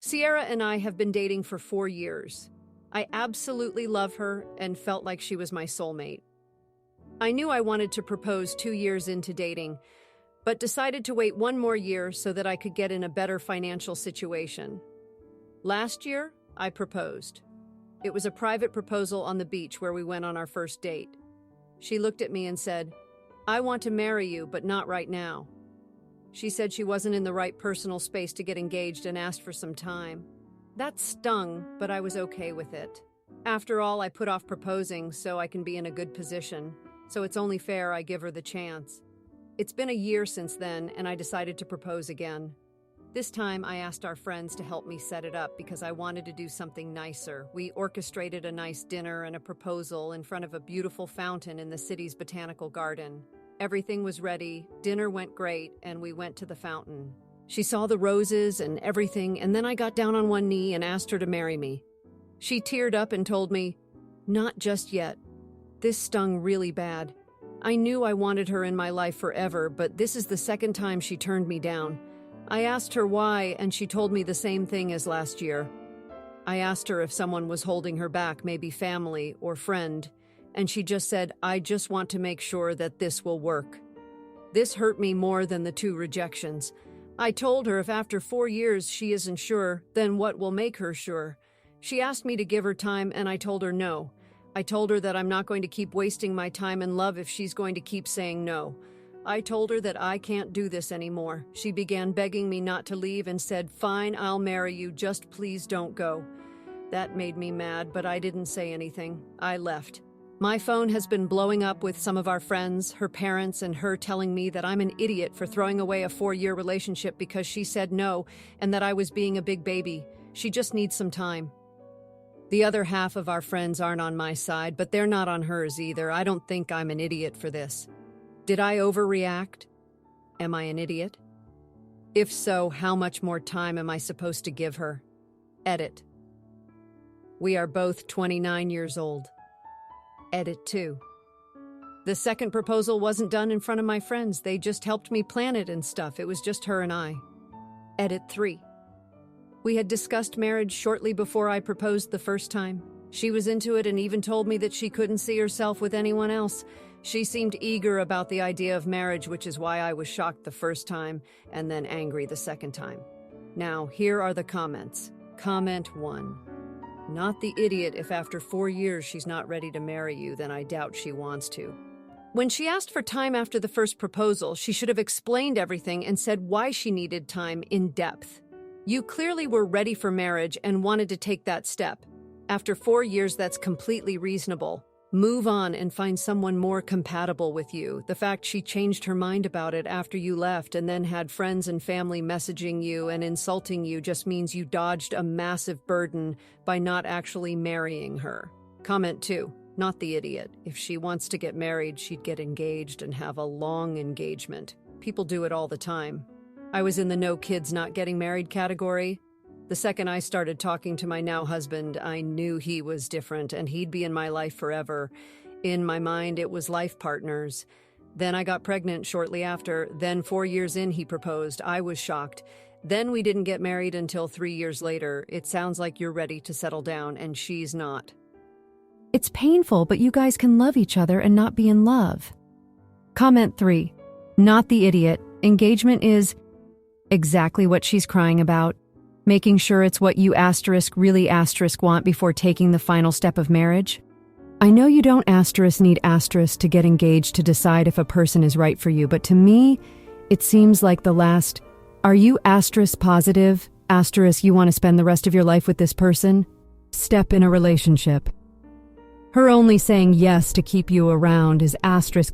Sierra and I have been dating for 4 years. I absolutely love her and felt like she was my soulmate. I knew I wanted to propose 2 years into dating, but decided to wait 1 more year so that I could get in a better financial situation. Last year, I proposed. It was a private proposal on the beach where we went on our first date. She looked at me and said, "I want to marry you, but not right now." She said she wasn't in the right personal space to get engaged and asked for some time. That stung, but I was okay with it. After all, I put off proposing so I can be in a good position, so it's only fair I give her the chance. It's been a year since then, and I decided to propose again. This time, I asked our friends to help me set it up because I wanted to do something nicer. We orchestrated a nice dinner and a proposal in front of a beautiful fountain in the city's botanical garden. Everything was ready, dinner went great, and we went to the fountain. She saw the roses and everything, and then I got down on one knee and asked her to marry me. She teared up and told me, "Not just yet." This stung really bad. I knew I wanted her in my life forever, but this is the second time she turned me down. I asked her why, and she told me the same thing as last year. I asked her if someone was holding her back, maybe family or friend, and she just said, "I just want to make sure that this will work." This hurt me more than the 2 rejections. I told her if after 4 years she isn't sure, then what will make her sure? She asked me to give her time, and I told her no. I told her that I'm not going to keep wasting my time and love if she's going to keep saying no. I told her that I can't do this anymore. She began begging me not to leave and said, "Fine, I'll marry you, just please don't go." That made me mad, but I didn't say anything. I left. My phone has been blowing up with some of our friends, her parents, and her telling me that I'm an idiot for throwing away a 4-year relationship because she said no and that I was being a big baby. She just needs some time. The other half of our friends aren't on my side, but they're not on hers either. I don't think I'm an idiot for this. Did I overreact? Am I an idiot? If so, how much more time am I supposed to give her? Edit. We are both 29 years old. Edit 2. The second proposal wasn't done in front of my friends. They just helped me plan it and stuff. It was just her and I. Edit 3. We had discussed marriage shortly before I proposed the first time. She was into it and even told me that she couldn't see herself with anyone else. She seemed eager about the idea of marriage, which is why I was shocked the first time and then angry the second time. Now, here are the comments. Comment 1. Not the idiot if after 4 years she's not ready to marry you, then I doubt she wants to. When she asked for time after the first proposal, she should have explained everything and said why she needed time in depth. You clearly were ready for marriage and wanted to take that step. After 4 years, that's completely reasonable. Move on and find someone more compatible with you. The fact she changed her mind about it after you left and then had friends and family messaging you and insulting you just means you dodged a massive burden by not actually marrying her. Comment 2. Not the idiot. If she wants to get married, she'd get engaged and have a long engagement. People do it all the time. I was in the no kids not getting married category. The second I started talking to my now husband, I knew he was different and he'd be in my life forever. In my mind, it was life partners. Then I got pregnant shortly after. Then 4 years in, he proposed. I was shocked. Then we didn't get married until 3 years later. It sounds like you're ready to settle down, and she's not. It's painful, but you guys can love each other and not be in love. Comment 3. Not the idiot. Engagement is exactly what she's crying about. Making sure it's what you really want before taking the final step of marriage. I know you don't need to get engaged to decide if a person is right for you, but to me, it seems like the last, are you positive, you want to spend the rest of your life with this person? Step in a relationship. Her only saying yes to keep you around is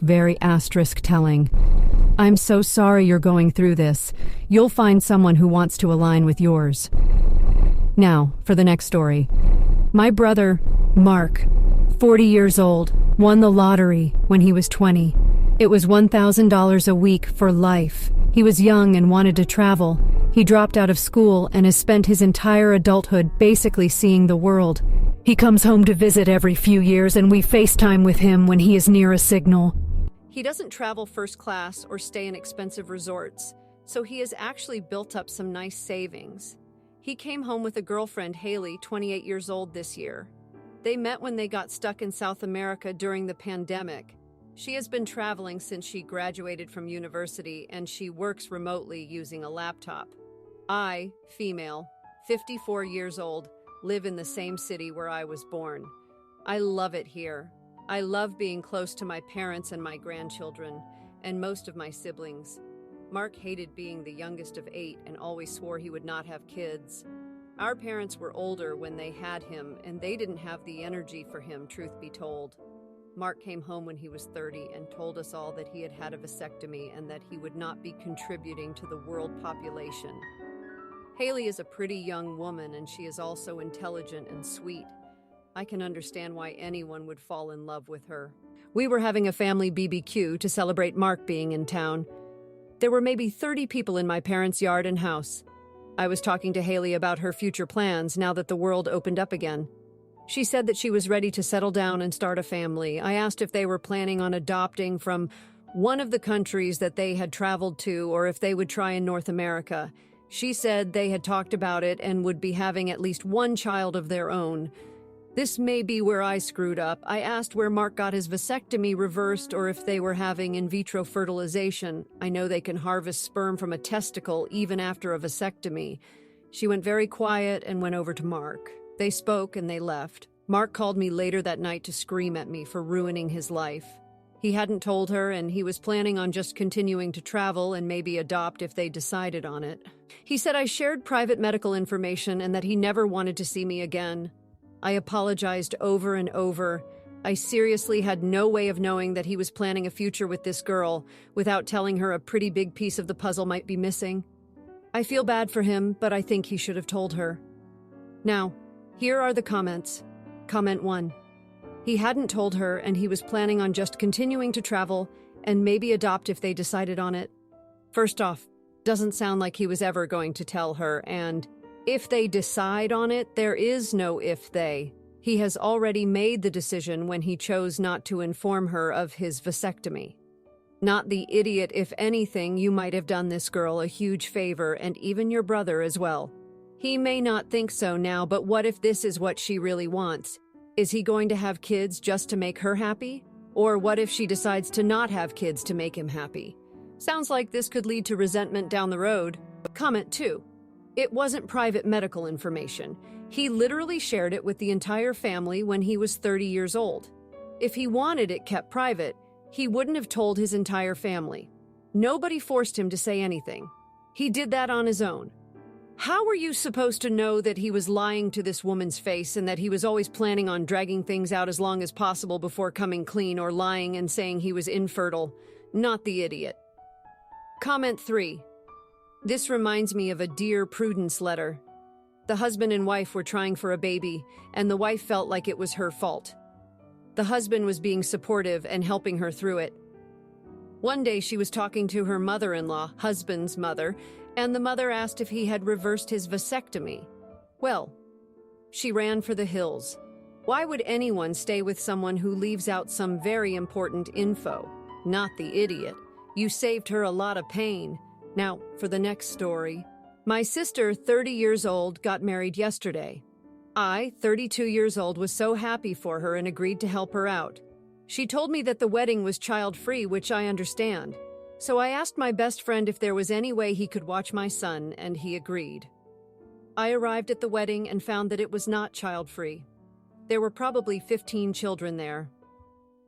very telling. I'm so sorry you're going through this. You'll find someone who wants to align with yours. Now, for the next story. My brother, Mark, 40 years old, won the lottery when he was 20. It was $1,000 a week for life. He was young and wanted to travel. He dropped out of school and has spent his entire adulthood basically seeing the world. He comes home to visit every few years and we FaceTime with him when he is near a signal. He doesn't travel first class or stay in expensive resorts, so he has actually built up some nice savings. He came home with a girlfriend, Haley, 28 years old this year. They met when they got stuck in South America during the pandemic. She has been traveling since she graduated from university, and she works remotely using a laptop. I, female, 54 years old, live in the same city where I was born. I love it here. I love being close to my parents and my grandchildren, and most of my siblings. Mark hated being the youngest of 8 and always swore he would not have kids. Our parents were older when they had him, and they didn't have the energy for him, truth be told. Mark came home when he was 30 and told us all that he had had a vasectomy and that he would not be contributing to the world population. Haley is a pretty young woman, and she is also intelligent and sweet. I can understand why anyone would fall in love with her. We were having a family BBQ to celebrate Mark being in town. There were maybe 30 people in my parents' yard and house. I was talking to Haley about her future plans now that the world opened up again. She said that she was ready to settle down and start a family. I asked if they were planning on adopting from one of the countries that they had traveled to or if they would try in North America. She said they had talked about it and would be having at least one child of their own. This may be where I screwed up. I asked where Mark got his vasectomy reversed or if they were having in vitro fertilization. I know they can harvest sperm from a testicle even after a vasectomy. She went very quiet and went over to Mark. They spoke and they left. Mark called me later that night to scream at me for ruining his life. He hadn't told her, and he was planning on just continuing to travel and maybe adopt if they decided on it. He said I shared private medical information and that he never wanted to see me again. I apologized over and over. I seriously had no way of knowing that he was planning a future with this girl without telling her a pretty big piece of the puzzle might be missing. I feel bad for him, but I think he should have told her. Now, here are the comments. Comment 1. He hadn't told her, and he was planning on just continuing to travel and maybe adopt if they decided on it. First off, doesn't sound like he was ever going to tell her, and if they decide on it, there is no if they. He has already made the decision when he chose not to inform her of his vasectomy. Not the idiot. If anything, you might have done this girl a huge favor, and even your brother as well. He may not think so now, but what if this is what she really wants? Is he going to have kids just to make her happy? Or what if she decides to not have kids to make him happy? Sounds like this could lead to resentment down the road. Comment 2. It wasn't private medical information. He literally shared it with the entire family when he was 30 years old. If he wanted it kept private, he wouldn't have told his entire family. Nobody forced him to say anything. He did that on his own. How were you supposed to know that he was lying to this woman's face and that he was always planning on dragging things out as long as possible before coming clean or lying and saying he was infertile? Not the idiot. Comment 3. This reminds me of a Dear Prudence letter. The husband and wife were trying for a baby, and the wife felt like it was her fault. The husband was being supportive and helping her through it. One day she was talking to her mother-in-law, husband's mother, and the mother asked if he had reversed his vasectomy. Well, she ran for the hills. Why would anyone stay with someone who leaves out some very important info? Not the idiot. You saved her a lot of pain. Now, for the next story. My sister, 30 years old, got married yesterday. I, 32 years old, was so happy for her and agreed to help her out. She told me that the wedding was child-free, which I understand. So I asked my best friend if there was any way he could watch my son, and he agreed. I arrived at the wedding and found that it was not child-free. There were probably 15 children there.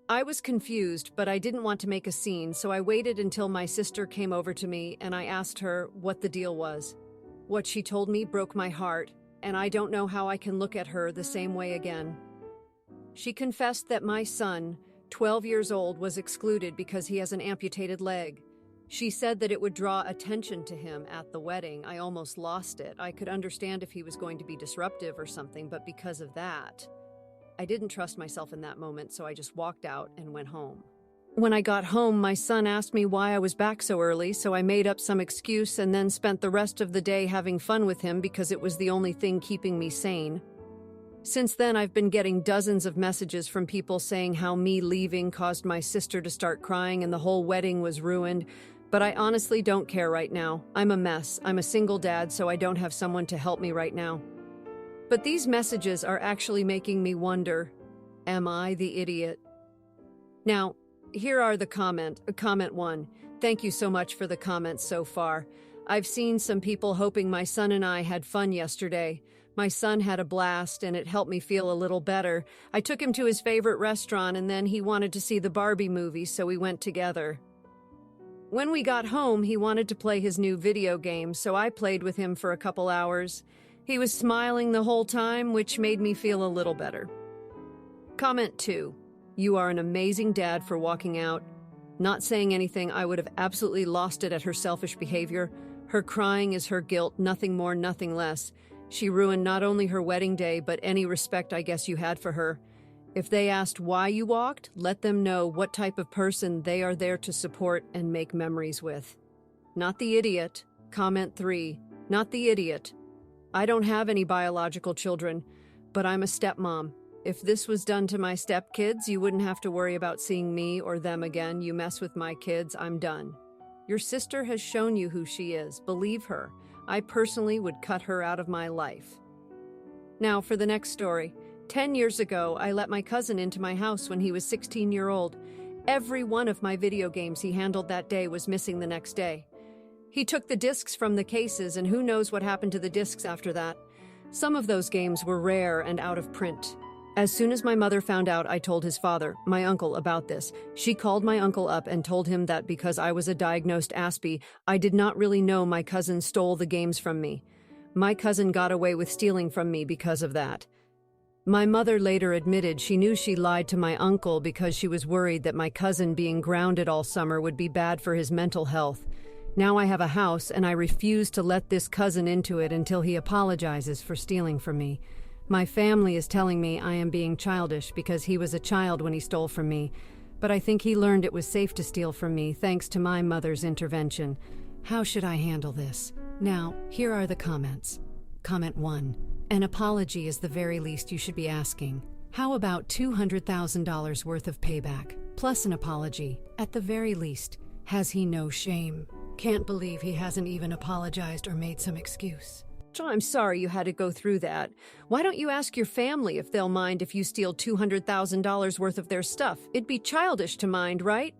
I was confused, but I didn't want to make a scene, so I waited until my sister came over to me and I asked her what the deal was. What she told me broke my heart, and I don't know how I can look at her the same way again. She confessed that my son, 12 years old, was excluded because he has an amputated leg. She said that it would draw attention to him at the wedding. I almost lost it. I could understand if he was going to be disruptive or something, but because of that, I didn't trust myself in that moment, so I just walked out and went home. When I got home, my son asked me why I was back so early, so I made up some excuse and then spent the rest of the day having fun with him because it was the only thing keeping me sane. Since then, I've been getting dozens of messages from people saying how me leaving caused my sister to start crying and the whole wedding was ruined. But I honestly don't care right now. I'm a mess. I'm a single dad, so I don't have someone to help me right now. But these messages are actually making me wonder, am I the idiot? Now, here are the comment 1. Thank you so much for the comments so far. I've seen some people hoping my son and I had fun yesterday. My son had a blast and it helped me feel a little better. I took him to his favorite restaurant and then he wanted to see the Barbie movie, so we went together. When we got home, he wanted to play his new video game, so I played with him for a couple hours. He was smiling the whole time, which made me feel a little better. Comment 2. You are an amazing dad for walking out. Not saying anything, I would have absolutely lost it at her selfish behavior. Her crying is her guilt, nothing more, nothing less. She ruined not only her wedding day, but any respect I guess you had for her. If they asked why you walked, let them know what type of person they are there to support and make memories with. Not the idiot. Comment 3. Not the idiot. I don't have any biological children, but I'm a stepmom. If this was done to my stepkids, you wouldn't have to worry about seeing me or them again. You mess with my kids, I'm done. Your sister has shown you who she is. Believe her. I personally would cut her out of my life. Now for the next story. 10 years ago, I let my cousin into my house when he was 16-year-old. Every one of my video games he handled that day was missing the next day. He took the discs from the cases, and who knows what happened to the discs after that. Some of those games were rare and out of print. As soon as my mother found out, I told his father, my uncle, about this. She called my uncle up and told him that because I was a diagnosed Aspie, I did not really know my cousin stole the games from me. My cousin got away with stealing from me because of that. My mother later admitted she knew she lied to my uncle because she was worried that my cousin being grounded all summer would be bad for his mental health. Now I have a house and I refuse to let this cousin into it until he apologizes for stealing from me. My family is telling me I am being childish because he was a child when he stole from me, but I think he learned it was safe to steal from me thanks to my mother's intervention. How should I handle this? Now, here are the comments. Comment 1. An apology is the very least you should be asking. How about $200,000 worth of payback, plus an apology, at the very least? Has he no shame? Can't believe he hasn't even apologized or made some excuse. I'm sorry you had to go through that. Why don't you ask your family if they'll mind if you steal $200,000 worth of their stuff? It'd be childish to mind, right?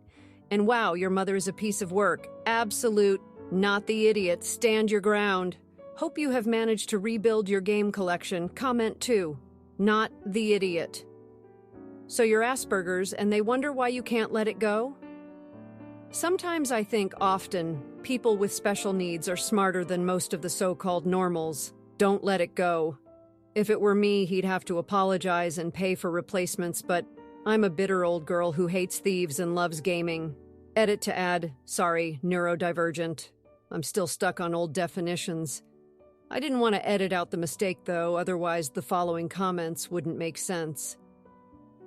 And wow, your mother is a piece of work. Absolute, not the idiot. Stand your ground. Hope you have managed to rebuild your game collection. Comment 2. Not the idiot. So you're Asperger's and they wonder why you can't let it go? Sometimes I think often people with special needs are smarter than most of the so-called normals. Don't let it go. If it were me, he'd have to apologize and pay for replacements, but I'm a bitter old girl who hates thieves and loves gaming. Edit to add, sorry, neurodivergent. I'm still stuck on old definitions. I didn't want to edit out the mistake though, otherwise the following comments wouldn't make sense.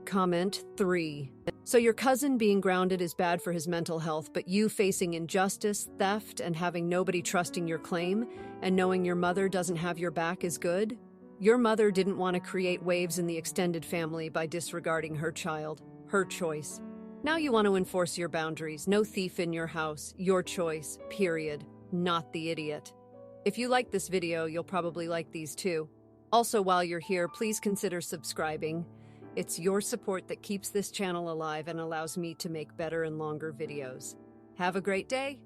Comment 3. So your cousin being grounded is bad for his mental health, but you facing injustice, theft, and having nobody trusting your claim, and knowing your mother doesn't have your back is good? Your mother didn't want to create waves in the extended family by disregarding her child. Her choice. Now you want to enforce your boundaries. No thief in your house. Your choice. Period. Not the idiot. If you like this video, you'll probably like these too. Also, while you're here, please consider subscribing. It's your support that keeps this channel alive and allows me to make better and longer videos. Have a great day!